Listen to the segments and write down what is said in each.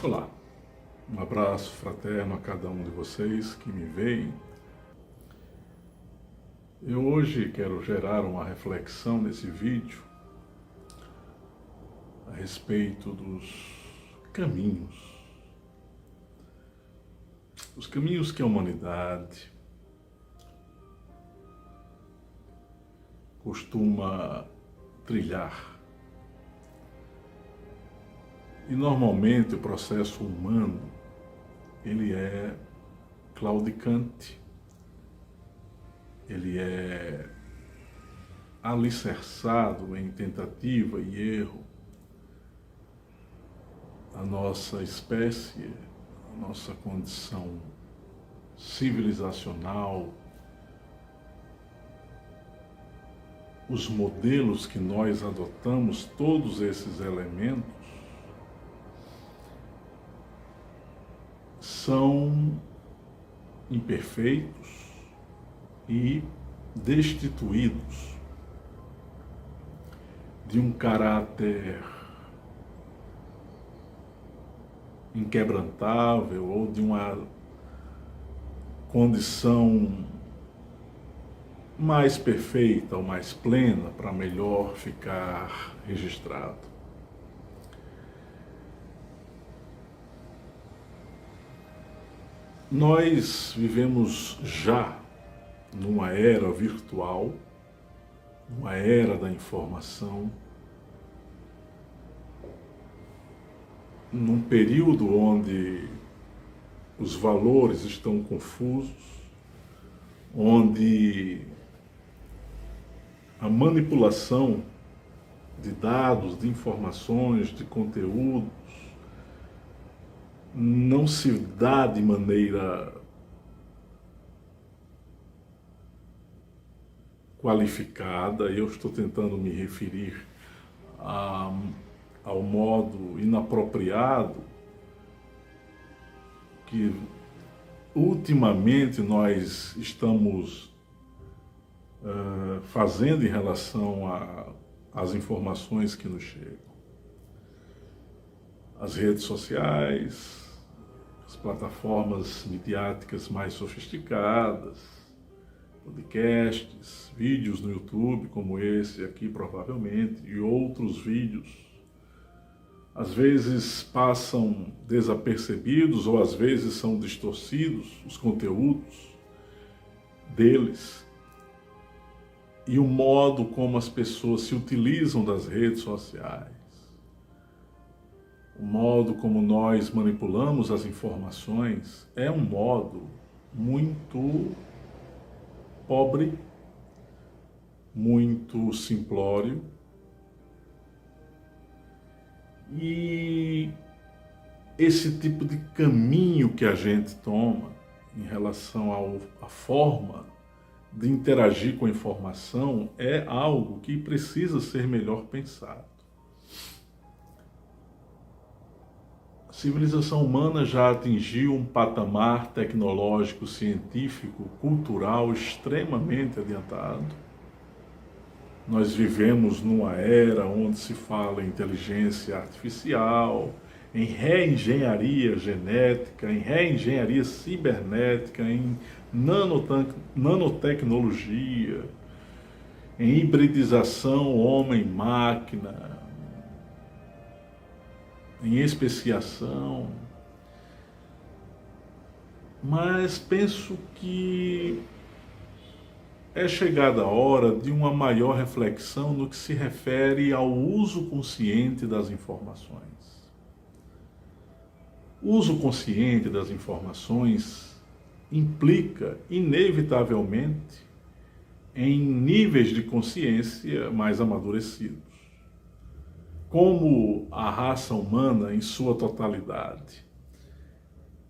Olá, um abraço fraterno a cada um de vocês que me veem. Eu hoje quero gerar uma reflexão nesse vídeo a respeito dos caminhos. Os caminhos que a humanidade costuma trilhar. E normalmente o processo humano, ele é claudicante, ele é alicerçado em tentativa e erro. A nossa espécie, a nossa condição civilizacional, os modelos que nós adotamos, todos esses elementos, são imperfeitos e destituídos de um caráter inquebrantável ou de uma condição mais perfeita ou mais plena para melhor ficar registrado. Nós vivemos já numa era virtual, numa era da informação, num período onde os valores estão confusos, onde a manipulação de dados, de informações, de conteúdos não se dá de maneira qualificada. Eu estou tentando me referir ao modo inapropriado que ultimamente nós estamos fazendo em relação às informações que nos chegam. As redes sociais, as plataformas midiáticas mais sofisticadas, podcasts, vídeos no YouTube como esse aqui provavelmente, e outros vídeos, às vezes passam desapercebidos ou às vezes são distorcidos os conteúdos deles, e o modo como as pessoas se utilizam das redes sociais, o modo como nós manipulamos as informações é um modo muito pobre, muito simplório, e esse tipo de caminho que a gente toma em relação à forma de interagir com a informação é algo que precisa ser melhor pensado. A civilização humana já atingiu um patamar tecnológico, científico, cultural extremamente adiantado. Nós vivemos numa era onde se fala em inteligência artificial, em reengenharia genética, em reengenharia cibernética, em nanotecnologia, em hibridização homem-máquina, em especiação, mas penso que é chegada a hora de uma maior reflexão no que se refere ao uso consciente das informações. O uso consciente das informações implica, inevitavelmente, em níveis de consciência mais amadurecidos. Como a raça humana, em sua totalidade,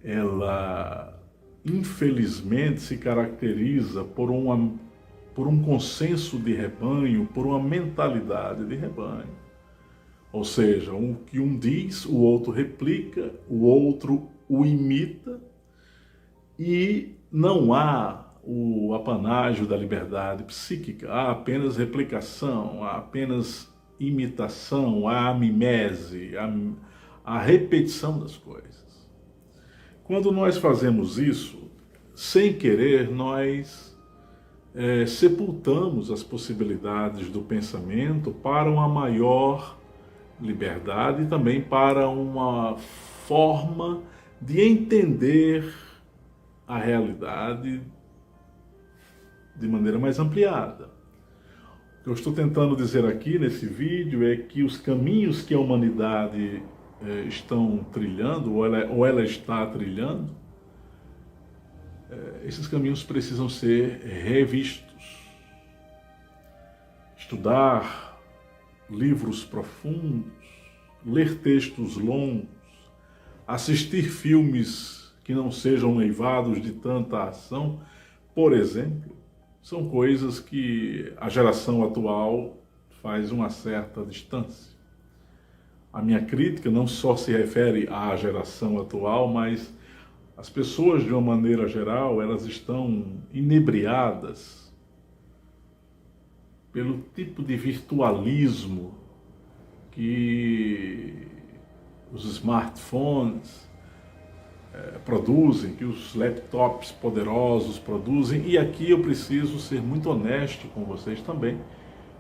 ela, infelizmente, se caracteriza por um consenso de rebanho, por uma mentalidade de rebanho. Ou seja, o que um diz, o outro replica, o outro o imita, e não há o apanágio da liberdade psíquica, há apenas replicação, há apenas imitação, há a mimese, a repetição das coisas. Quando nós fazemos isso, sem querer, nós sepultamos as possibilidades do pensamento para uma maior liberdade e também para uma forma de entender a realidade de maneira mais ampliada. O que eu estou tentando dizer aqui nesse vídeo é que os caminhos que a humanidade estão trilhando, ou ela está trilhando, esses caminhos precisam ser revistos. Estudar livros profundos, ler textos longos, assistir filmes que não sejam eivados de tanta ação, por exemplo, são coisas que a geração atual faz uma certa distância. A minha crítica não só se refere à geração atual, mas as pessoas, de uma maneira geral, elas estão inebriadas pelo tipo de virtualismo que os smartphones produzem, que os laptops poderosos produzem. E aqui eu preciso ser muito honesto com vocês também,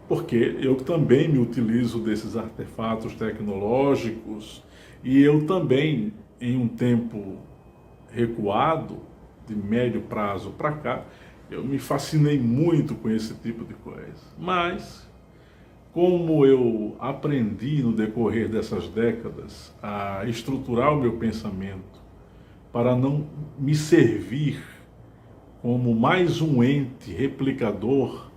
porque eu também me utilizo desses artefatos tecnológicos e eu também, em um tempo recuado, de médio prazo para cá, eu me fascinei muito com esse tipo de coisa. Mas, como eu aprendi no decorrer dessas décadas a estruturar o meu pensamento para não me servir como mais um ente replicador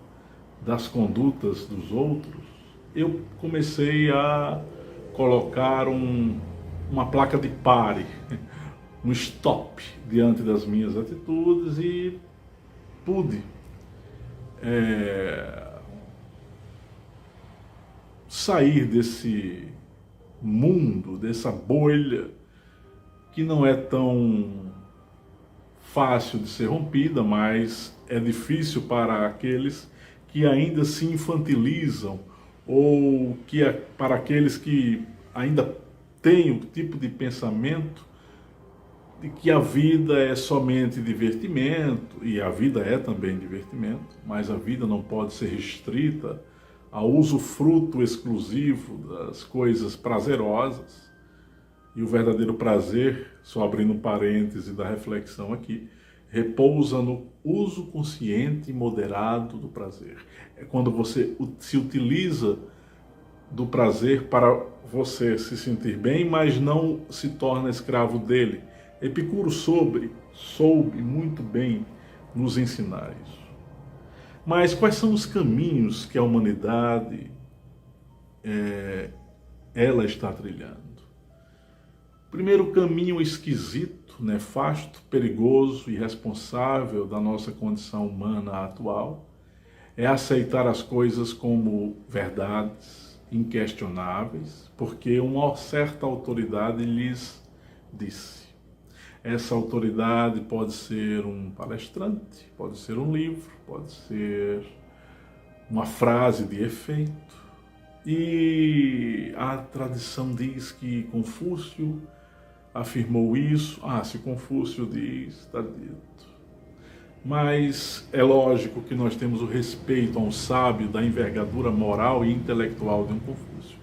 das condutas dos outros, eu comecei a colocar uma placa de pare, um stop diante das minhas atitudes e pude sair desse mundo, dessa bolha que não é tão fácil de ser rompida, mas é difícil para aqueles que ainda se infantilizam ou para aqueles que ainda têm o tipo de pensamento de que a vida é somente divertimento, e a vida é também divertimento, mas a vida não pode ser restrita ao usufruto exclusivo das coisas prazerosas. E o verdadeiro prazer, só abrindo um parêntese da reflexão aqui, repousa no uso consciente e moderado do prazer. É quando você se utiliza do prazer para você se sentir bem, mas não se torna escravo dele. Epicuro soube muito bem nos ensinar isso. Mas quais são os caminhos que a humanidade ela está trilhando? Primeiro caminho esquisito, nefasto, perigoso e irresponsável da nossa condição humana atual é aceitar as coisas como verdades inquestionáveis, porque uma certa autoridade lhes disse. Essa autoridade pode ser um palestrante, pode ser um livro, pode ser uma frase de efeito. E a tradição diz que Confúcio afirmou isso. Se Confúcio diz, está dito. Mas é lógico que nós temos o respeito a um sábio da envergadura moral e intelectual de um Confúcio.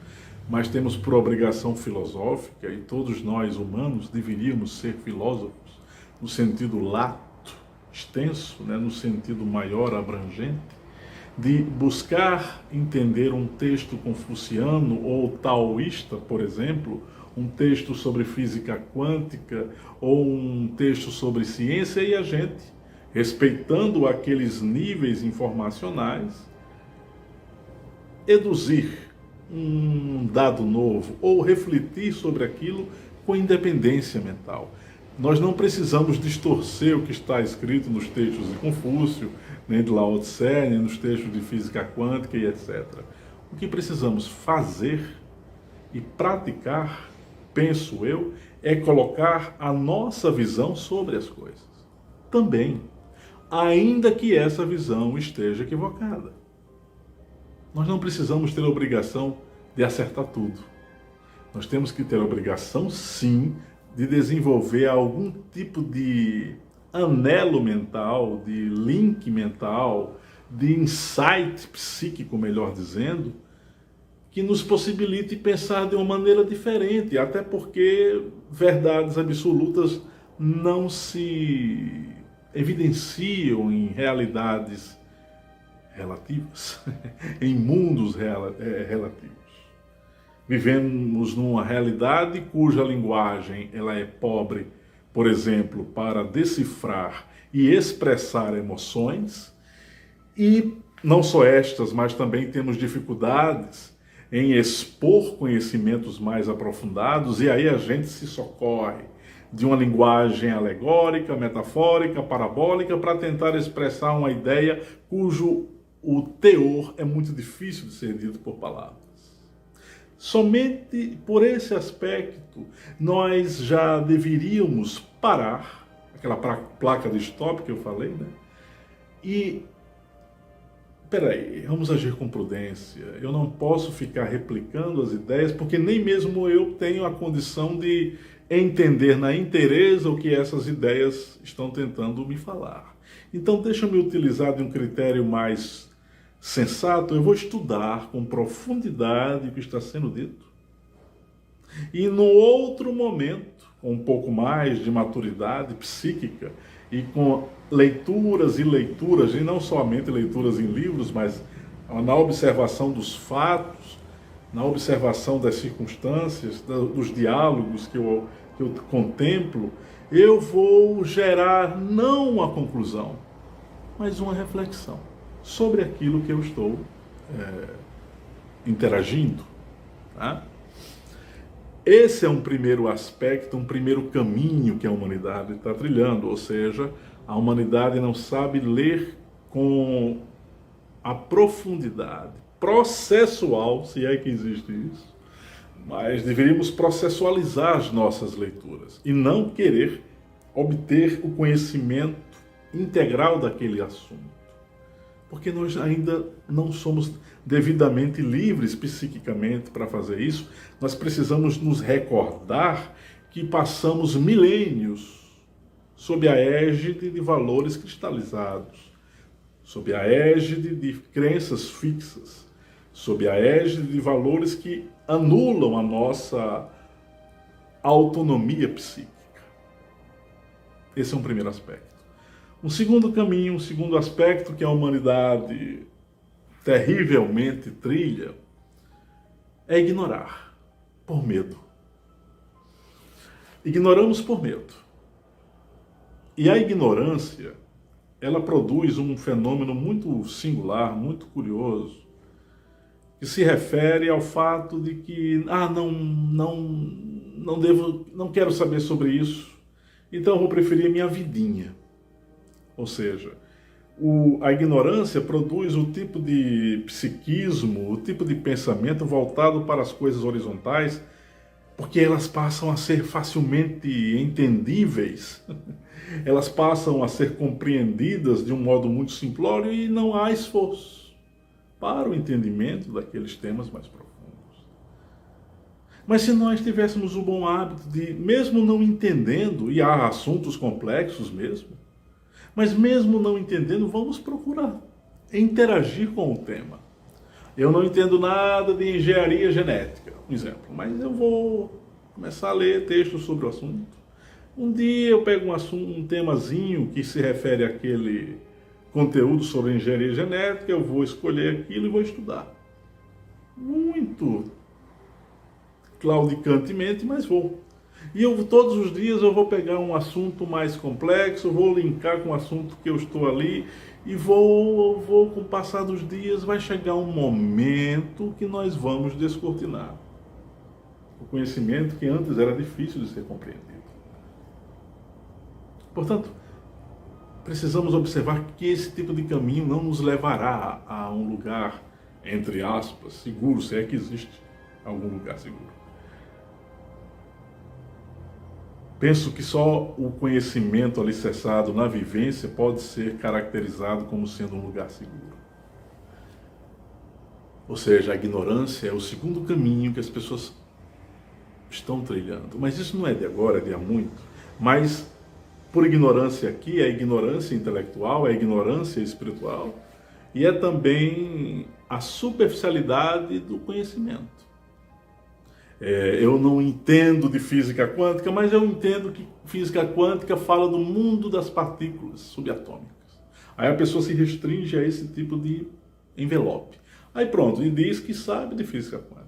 Mas temos por obrigação filosófica, e todos nós humanos deveríamos ser filósofos, no sentido lato, extenso, no sentido maior, abrangente, de buscar entender um texto confuciano ou taoísta, por exemplo, um texto sobre física quântica ou um texto sobre ciência, e a gente, respeitando aqueles níveis informacionais, deduzir um dado novo ou refletir sobre aquilo com independência mental. Nós não precisamos distorcer o que está escrito nos textos de Confúcio, nem de Lao Tse, nem nos textos de física quântica e etc. O que precisamos fazer e praticar, penso eu, é colocar a nossa visão sobre as coisas. Também, ainda que essa visão esteja equivocada. Nós não precisamos ter a obrigação de acertar tudo. Nós temos que ter a obrigação, sim, de desenvolver algum tipo de anelo mental, de link mental, de insight psíquico, melhor dizendo, que nos possibilite pensar de uma maneira diferente, até porque verdades absolutas não se evidenciam em realidades relativas, em mundos relativos. Vivemos numa realidade cuja linguagem ela é pobre, por exemplo, para decifrar e expressar emoções, e não só estas, mas também temos dificuldades em expor conhecimentos mais aprofundados, e aí a gente se socorre de uma linguagem alegórica, metafórica, parabólica, para tentar expressar uma ideia cujo o teor é muito difícil de ser dito por palavras. Somente por esse aspecto nós já deveríamos parar, aquela placa de stop que eu falei, né? E, peraí, vamos agir com prudência. Eu não posso ficar replicando as ideias, porque nem mesmo eu tenho a condição de entender na inteireza o que essas ideias estão tentando me falar. Então deixa-me utilizar de um critério mais sensato. Eu vou estudar com profundidade o que está sendo dito. E no outro momento, com um pouco mais de maturidade psíquica e com leituras e leituras, e não somente leituras em livros, mas na observação dos fatos, na observação das circunstâncias, dos diálogos que eu contemplo, eu vou gerar não uma conclusão, mas uma reflexão sobre aquilo que eu estou interagindo. Tá? Esse é um primeiro aspecto, um primeiro caminho que a humanidade está trilhando, ou seja, a humanidade não sabe ler com a profundidade processual, se é que existe isso, mas deveríamos processualizar as nossas leituras e não querer obter o conhecimento integral daquele assunto, porque nós ainda não somos devidamente livres psiquicamente para fazer isso. Nós precisamos nos recordar que passamos milênios sob a égide de valores cristalizados, sob a égide de crenças fixas, sob a égide de valores que anulam a nossa autonomia psíquica. Esse é um primeiro aspecto. Um segundo caminho, um segundo aspecto que a humanidade terrivelmente trilha é ignorar, por medo. Ignoramos por medo. E a ignorância, ela produz um fenômeno muito singular, muito curioso, que se refere ao fato de que, não quero saber sobre isso, então eu vou preferir minha vidinha. Ou seja, a ignorância produz o tipo de psiquismo, o tipo de pensamento voltado para as coisas horizontais, porque elas passam a ser facilmente entendíveis, elas passam a ser compreendidas de um modo muito simplório e não há esforço para o entendimento daqueles temas mais profundos. Mas se nós tivéssemos o bom hábito de, mesmo não entendendo, e há assuntos complexos mesmo, mas mesmo não entendendo, vamos procurar interagir com o tema. Eu não entendo nada de engenharia genética, um exemplo, mas eu vou começar a ler textos sobre o assunto. Um dia eu pego um temazinho que se refere àquele conteúdo sobre engenharia genética, eu vou escolher aquilo e vou estudar. Muito claudicantemente, mas vou. E todos os dias eu vou pegar um assunto mais complexo, vou linkar com o assunto que eu estou ali e vou com o passar dos dias, vai chegar um momento que nós vamos descortinar o conhecimento que antes era difícil de ser compreendido. Portanto, precisamos observar que esse tipo de caminho não nos levará a um lugar, entre aspas, seguro, se é que existe algum lugar seguro. Penso que só o conhecimento alicerçado na vivência pode ser caracterizado como sendo um lugar seguro. Ou seja, a ignorância é o segundo caminho que as pessoas estão trilhando. Mas isso não é de agora, é de há muito. Mas por ignorância aqui, é ignorância intelectual, é ignorância espiritual e é também a superficialidade do conhecimento. Eu não entendo de física quântica, mas eu entendo que física quântica fala do mundo das partículas subatômicas. Aí a pessoa se restringe a esse tipo de envelope. Aí pronto, e diz que sabe de física quântica.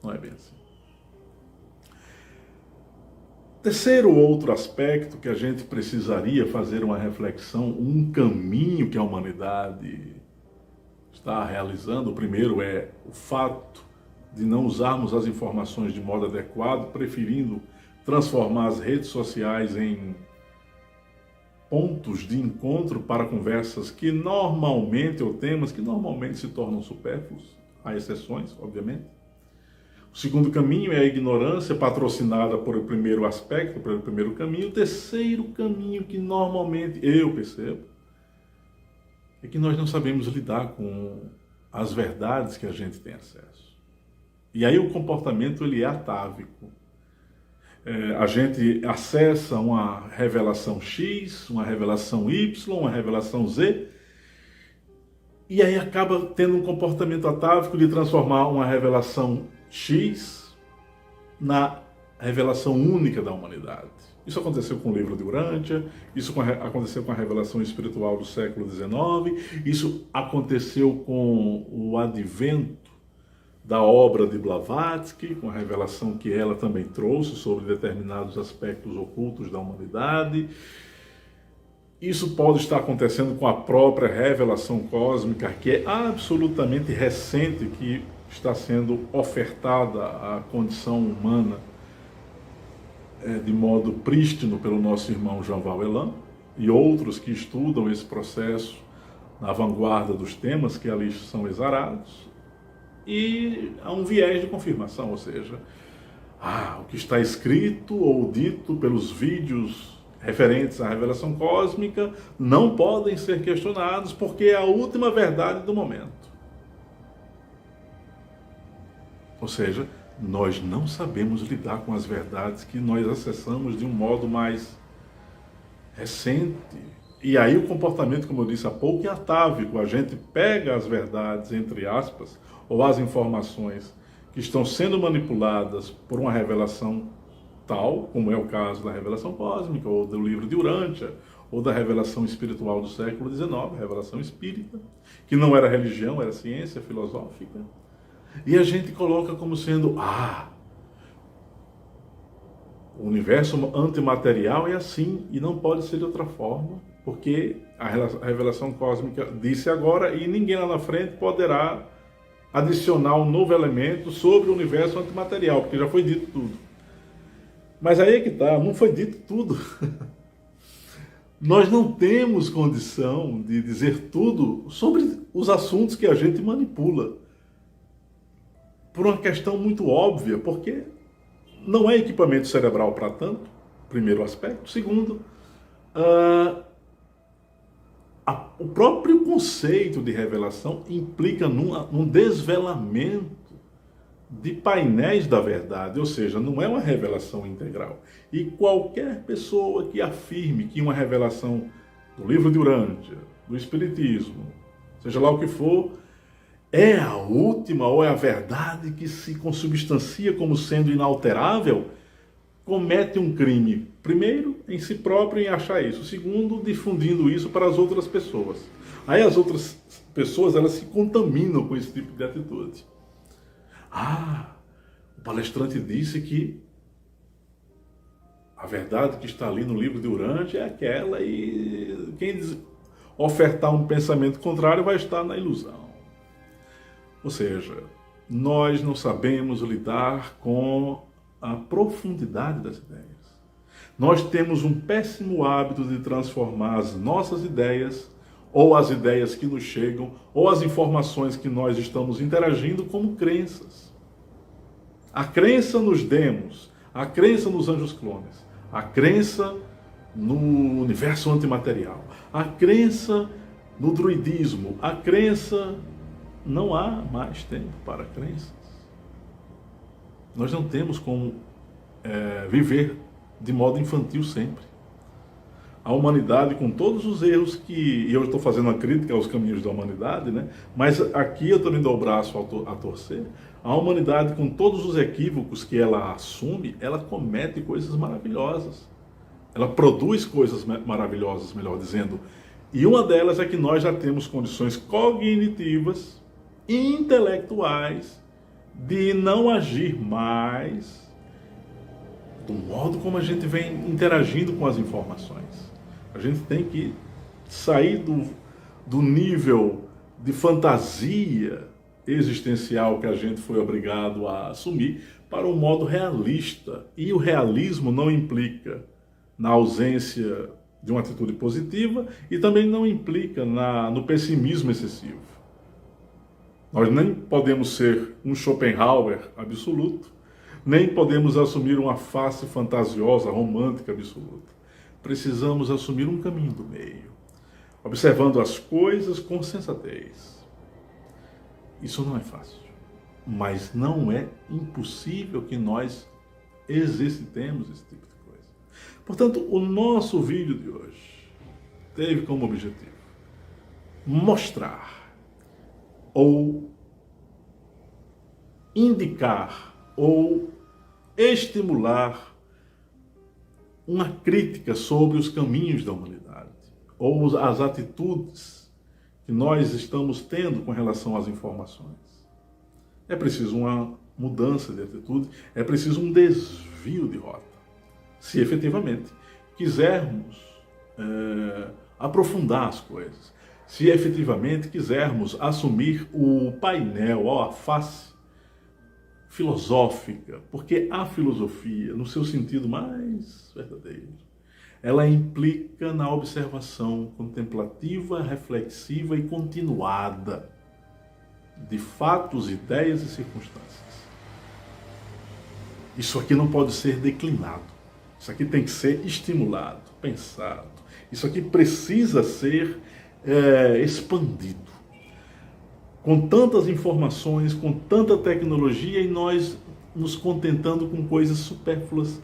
Não é bem assim. Terceiro outro aspecto que a gente precisaria fazer uma reflexão, um caminho que a humanidade está realizando. O primeiro é o fato de não usarmos as informações de modo adequado, preferindo transformar as redes sociais em pontos de encontro para conversas que normalmente, ou temas que normalmente se tornam supérfluos, há exceções, obviamente. O segundo caminho é a ignorância, patrocinada por o primeiro aspecto, pelo primeiro caminho. O terceiro caminho que normalmente eu percebo é que nós não sabemos lidar com as verdades que a gente tem acesso. E aí o comportamento ele é atávico. A gente acessa uma revelação X, uma revelação Y, uma revelação Z, e aí acaba tendo um comportamento atávico de transformar uma revelação X na revelação única da humanidade. Isso aconteceu com o livro de Urântia, isso aconteceu com a revelação espiritual do século XIX, isso aconteceu com o advento da obra de Blavatsky, com a revelação que ela também trouxe sobre determinados aspectos ocultos da humanidade. Isso pode estar acontecendo com a própria revelação cósmica, que é absolutamente recente, que está sendo ofertada à condição humana de modo prístino pelo nosso irmão Jean-Val Elan e outros que estudam esse processo na vanguarda dos temas que ali são exarados. E há um viés de confirmação, ou seja, o que está escrito ou dito pelos vídeos referentes à revelação cósmica não podem ser questionados porque é a última verdade do momento. Ou seja, nós não sabemos lidar com as verdades que nós acessamos de um modo mais recente. E aí o comportamento, como eu disse há pouco, é atávico. A gente pega as verdades, entre aspas, ou as informações que estão sendo manipuladas por uma revelação tal, como é o caso da revelação cósmica, ou do livro de Urântia, ou da revelação espiritual do século XIX, revelação espírita, que não era religião, era ciência filosófica, e a gente coloca como sendo, o universo antimaterial é assim, e não pode ser de outra forma, porque a revelação cósmica disse agora, e ninguém lá na frente poderá adicionar um novo elemento sobre o universo antimaterial, porque já foi dito tudo. Mas aí é que está, não foi dito tudo. Nós não temos condição de dizer tudo sobre os assuntos que a gente manipula. Por uma questão muito óbvia, porque não é equipamento cerebral para tanto, primeiro aspecto. Segundo, o próprio conceito de revelação implica num desvelamento de painéis da verdade, ou seja, não é uma revelação integral. E qualquer pessoa que afirme que uma revelação do livro de Urântia, do Espiritismo, seja lá o que for, é a última ou é a verdade que se consubstancia como sendo inalterável, comete um crime, primeiro, em si próprio em achar isso, segundo, difundindo isso para as outras pessoas. Aí as outras pessoas, elas se contaminam com esse tipo de atitude. O palestrante disse que a verdade que está ali no livro de Urântia é aquela, e quem ofertar um pensamento contrário vai estar na ilusão. Ou seja, nós não sabemos lidar com a profundidade das ideias. Nós temos um péssimo hábito de transformar as nossas ideias, ou as ideias que nos chegam, ou as informações que nós estamos interagindo como crenças. A crença nos demos, a crença nos anjos clones, a crença no universo antimaterial, a crença no druidismo, a crença... Não há mais tempo para crenças. Nós não temos como viver de modo infantil sempre. A humanidade, com todos os erros e eu estou fazendo uma crítica aos caminhos da humanidade, né? Mas aqui eu também dou o braço a torcer. A humanidade, com todos os equívocos que ela assume, ela comete coisas maravilhosas. Ela produz coisas maravilhosas, melhor dizendo. E uma delas é que nós já temos condições cognitivas e intelectuais de não agir mais do modo como a gente vem interagindo com as informações. A gente tem que sair do nível de fantasia existencial que a gente foi obrigado a assumir para um modo realista. E o realismo não implica na ausência de uma atitude positiva e também não implica no pessimismo excessivo. Nós nem podemos ser um Schopenhauer absoluto, nem podemos assumir uma face fantasiosa, romântica absoluta. Precisamos assumir um caminho do meio, observando as coisas com sensatez. Isso não é fácil, mas não é impossível que nós exercitemos esse tipo de coisa. Portanto, o nosso vídeo de hoje teve como objetivo mostrar ou indicar ou estimular uma crítica sobre os caminhos da humanidade ou as atitudes que nós estamos tendo com relação às informações. É preciso uma mudança de atitude, é preciso um desvio de rota. Se efetivamente quisermos aprofundar as coisas, se efetivamente quisermos assumir o painel, a face filosófica, porque a filosofia, no seu sentido mais verdadeiro, ela implica na observação contemplativa, reflexiva e continuada de fatos, ideias e circunstâncias. Isso aqui não pode ser declinado. Isso aqui tem que ser estimulado, pensado. Isso aqui precisa ser expandido. Com tantas informações, com tanta tecnologia e nós nos contentando com coisas supérfluas,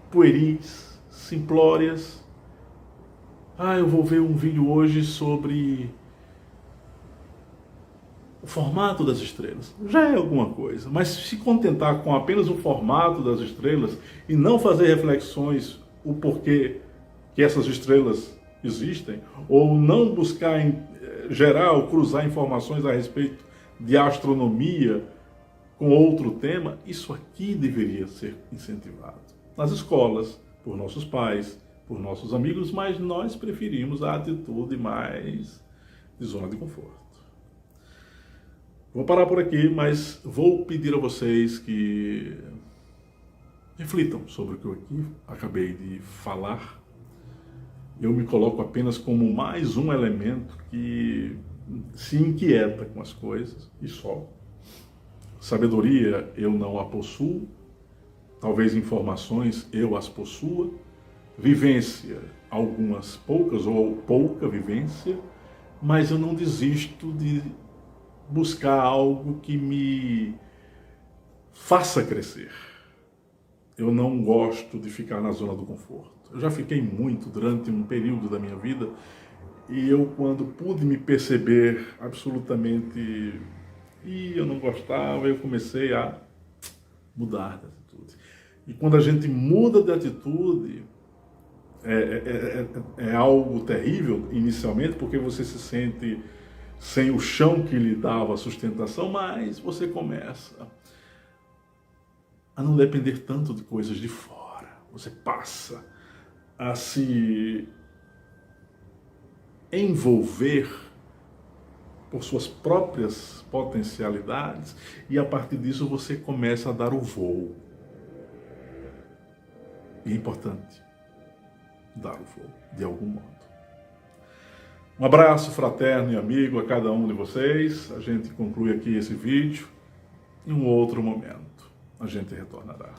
pueris, simplórias. Eu vou ver um vídeo hoje sobre o formato das estrelas. Já é alguma coisa, mas se contentar com apenas o formato das estrelas e não fazer reflexões o porquê que essas estrelas existem, ou não buscar gerar ou cruzar informações a respeito de astronomia com outro tema, isso aqui deveria ser incentivado. Nas escolas, por nossos pais, por nossos amigos, mas nós preferimos a atitude mais de zona de conforto. Vou parar por aqui, mas vou pedir a vocês que reflitam sobre o que eu aqui acabei de falar. Eu me coloco apenas como mais um elemento que se inquieta com as coisas e só. Sabedoria eu não a possuo, talvez informações eu as possua, vivência algumas poucas ou pouca vivência, mas eu não desisto de buscar algo que me faça crescer. Eu não gosto de ficar na zona do conforto. Eu já fiquei muito durante um período da minha vida e eu, quando pude me perceber absolutamente eu não gostava, eu comecei a mudar de atitude. E quando a gente muda de atitude, é algo terrível inicialmente, porque você se sente sem o chão que lhe dava sustentação, mas você começa a não depender tanto de coisas de fora. Você passa a se envolver por suas próprias potencialidades e a partir disso você começa a dar o voo. E é importante dar o voo, de algum modo. Um abraço fraterno e amigo a cada um de vocês. A gente conclui aqui esse vídeo. Em um outro momento a gente retornará.